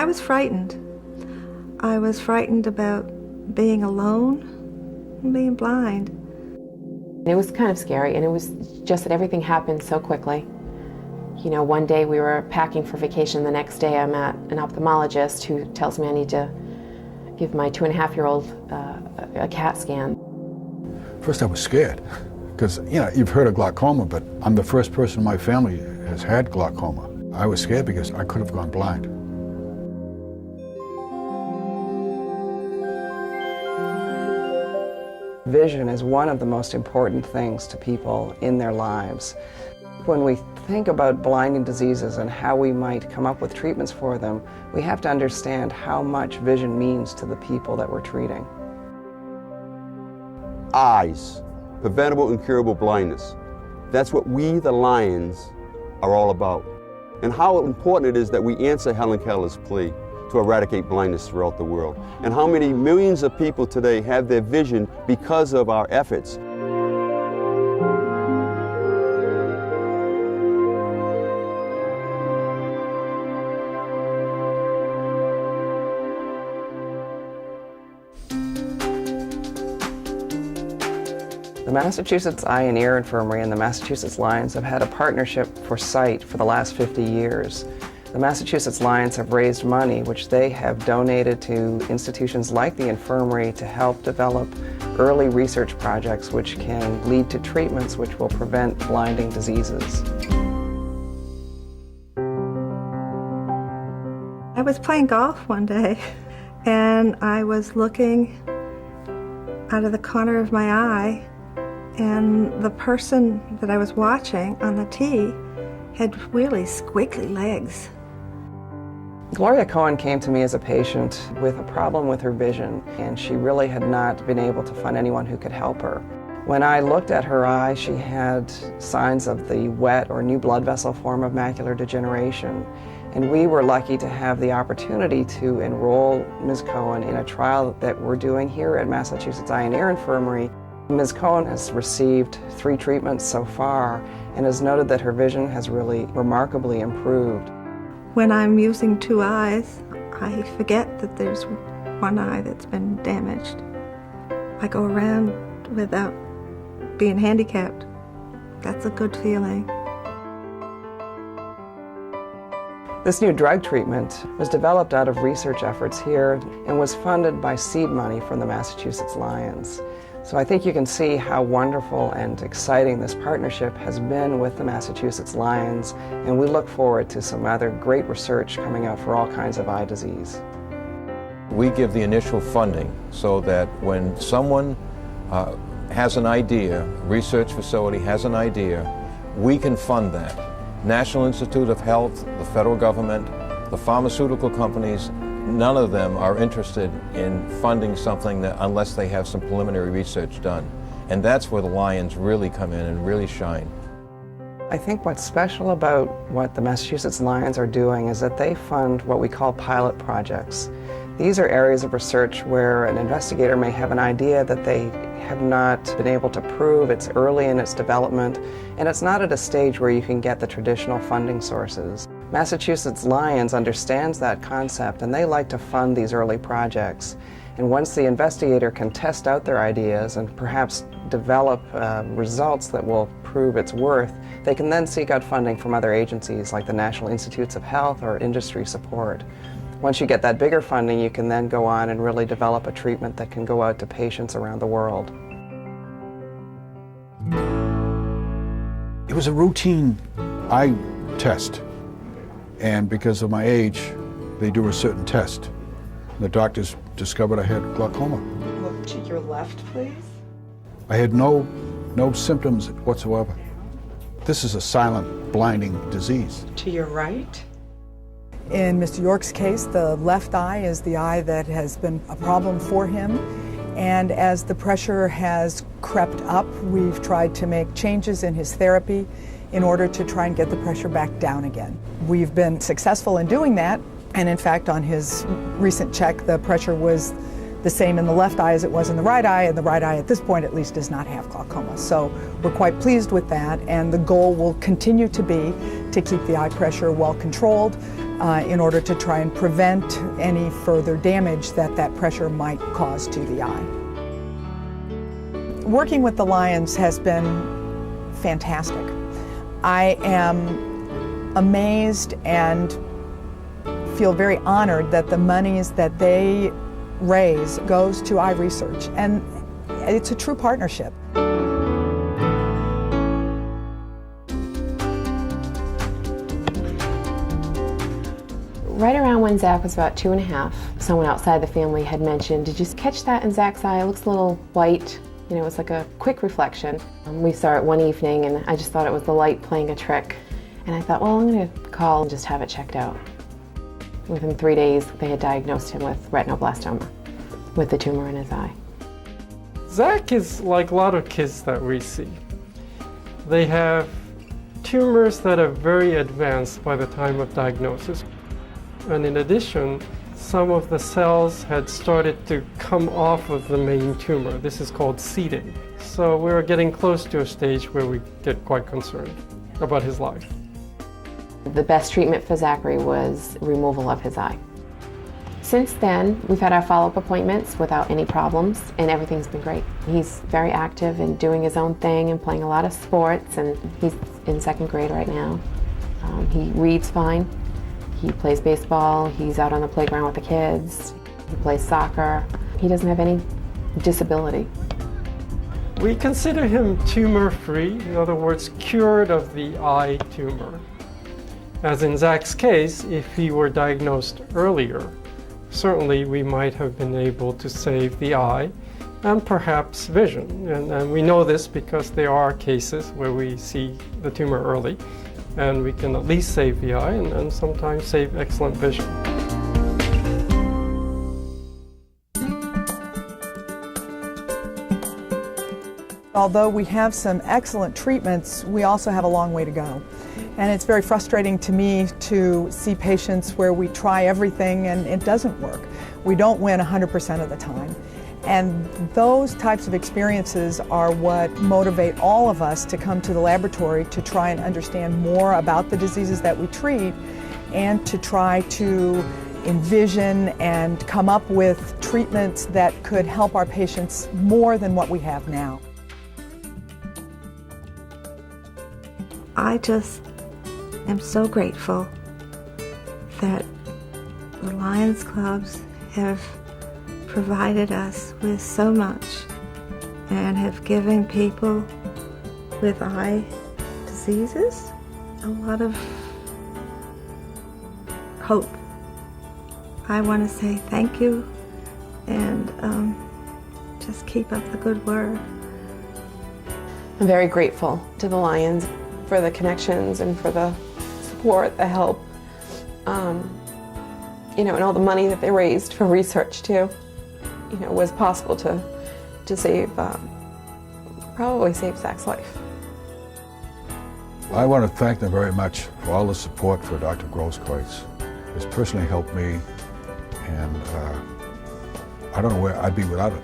I was frightened. I was frightened about being alone and being blind. It was kind of scary, and it was just that everything happened so quickly. You know, one day we were packing for vacation, the next day I'm at an ophthalmologist who tells me I need to give my 2.5-year-old a CAT scan. First I was scared, because, you know, you've heard of glaucoma, but I'm the first person in my family who has had glaucoma. I was scared because I could have gone blind. Vision is one of the most important things to people in their lives. When we think about blinding diseases and how we might come up with treatments for them, we have to understand how much vision means to the people that we're treating. Eyes, preventable and curable blindness. That's what we, the Lions, are all about. And how important it is that we answer Helen Keller's plea to eradicate blindness throughout the world. And how many millions of people today have their vision because of our efforts. The Massachusetts Eye and Ear Infirmary and the Massachusetts Lions have had a partnership for sight for the last 50 years. The Massachusetts Lions have raised money which they have donated to institutions like the infirmary to help develop early research projects which can lead to treatments which will prevent blinding diseases. I was playing golf one day, and I was looking out of the corner of my eye, and the person that I was watching on the tee had really squiggly legs. Gloria Cohen came to me as a patient with a problem with her vision, and she really had not been able to find anyone who could help her. When I looked at her eye, she had signs of the wet or new blood vessel form of macular degeneration. And we were lucky to have the opportunity to enroll Ms. Cohen in a trial that we're doing here at Massachusetts Eye and Ear Infirmary. Ms. Cohen has received 3 treatments so far and has noted that her vision has really remarkably improved. When I'm using 2 eyes, I forget that there's one eye that's been damaged. I go around without being handicapped. That's a good feeling. This new drug treatment was developed out of research efforts here and was funded by seed money from the Massachusetts Lions. So I think you can see how wonderful and exciting this partnership has been with the Massachusetts Lions, and we look forward to some other great research coming out for all kinds of eye disease. We give the initial funding so that when someone has an idea, a research facility has an idea, we can fund that. National Institute of Health, the federal government, the pharmaceutical companies, none of them are interested in funding something that, unless they have some preliminary research done. And that's where the Lions really come in and really shine. I think what's special about what the Massachusetts Lions are doing is that they fund what we call pilot projects. These are areas of research where an investigator may have an idea that they have not been able to prove. It's early in its development, and it's not at a stage where you can get the traditional funding sources. Massachusetts Lions understands that concept, and they like to fund these early projects. And once the investigator can test out their ideas and perhaps develop results that will prove its worth, they can then seek out funding from other agencies like the National Institutes of Health or industry support. Once you get that bigger funding, you can then go on and really develop a treatment that can go out to patients around the world. It was a routine eye test, and because of my age, they do a certain test. The doctors discovered I had glaucoma. Look to your left, please. I had no symptoms whatsoever. This is a silent, blinding disease. To your right. In Mr. York's case, the left eye is the eye that has been a problem for him. And as the pressure has crept up, we've tried to make changes in his therapy in order to try and get the pressure back down again. We've been successful in doing that. And in fact, on his recent check, the pressure was the same in the left eye as it was in the right eye, and the right eye at this point at least does not have glaucoma. So we're quite pleased with that, and the goal will continue to be to keep the eye pressure well controlled in order to try and prevent any further damage that that pressure might cause to the eye. Working with the Lions has been fantastic. I am amazed and feel very honored that the monies that they raise goes to eye research, and it's a true partnership. Right around when Zach was about 2.5, someone outside the family had mentioned, "Did you catch that in Zach's eye? It looks a little white." You know, it was like a quick reflection. We saw it one evening and I just thought it was the light playing a trick. And I thought, well, I'm going to call and just have it checked out. Within 3 days, they had diagnosed him with retinoblastoma, with the tumor in his eye. Zach is like a lot of kids that we see. They have tumors that are very advanced by the time of diagnosis. And in addition, some of the cells had started to come off of the main tumor. This is called seeding. So we were getting close to a stage where we get quite concerned about his life. The best treatment for Zachary was removal of his eye. Since then, we've had our follow-up appointments without any problems, and everything's been great. He's very active and doing his own thing and playing a lot of sports, and he's in 2nd grade right now. He reads fine. He plays baseball. He's out on the playground with the kids. He plays soccer. He doesn't have any disability. We consider him tumor-free, in other words, cured of the eye tumor. As in Zach's case, if he were diagnosed earlier, certainly we might have been able to save the eye and perhaps vision. And we know this because there are cases where we see the tumor early, and we can at least save the eye and sometimes save excellent vision. Although we have some excellent treatments, we also have a long way to go. And it's very frustrating to me to see patients where we try everything and it doesn't work. We don't win 100% of the time. And those types of experiences are what motivate all of us to come to the laboratory to try and understand more about the diseases that we treat and to try to envision and come up with treatments that could help our patients more than what we have now. I just am so grateful that the Lions Clubs have provided us with so much and have given people with eye diseases a lot of hope. I want to say thank you and just keep up the good work. I'm very grateful to the Lions for the connections and for the support, the help, and all the money that they raised for research too. Was possible to save, probably save Zach's life. I want to thank them very much for all the support for Dr. Grosskreutz. It's personally helped me, and I don't know where I'd be without it.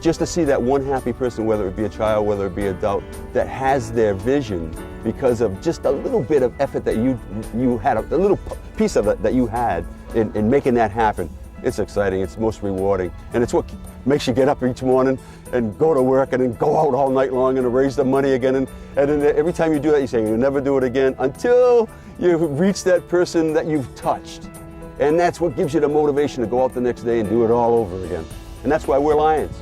Just to see that one happy person, whether it be a child, whether it be an adult, that has their vision because of just a little bit of effort that you had, a little piece of it that you had in making that happen. It's exciting, it's most rewarding, and it's what makes you get up each morning and go to work and then go out all night long and raise the money again. And then every time you do that, you say you'll never do it again until you reach that person that you've touched. And that's what gives you the motivation to go out the next day and do it all over again. And that's why we're Lions.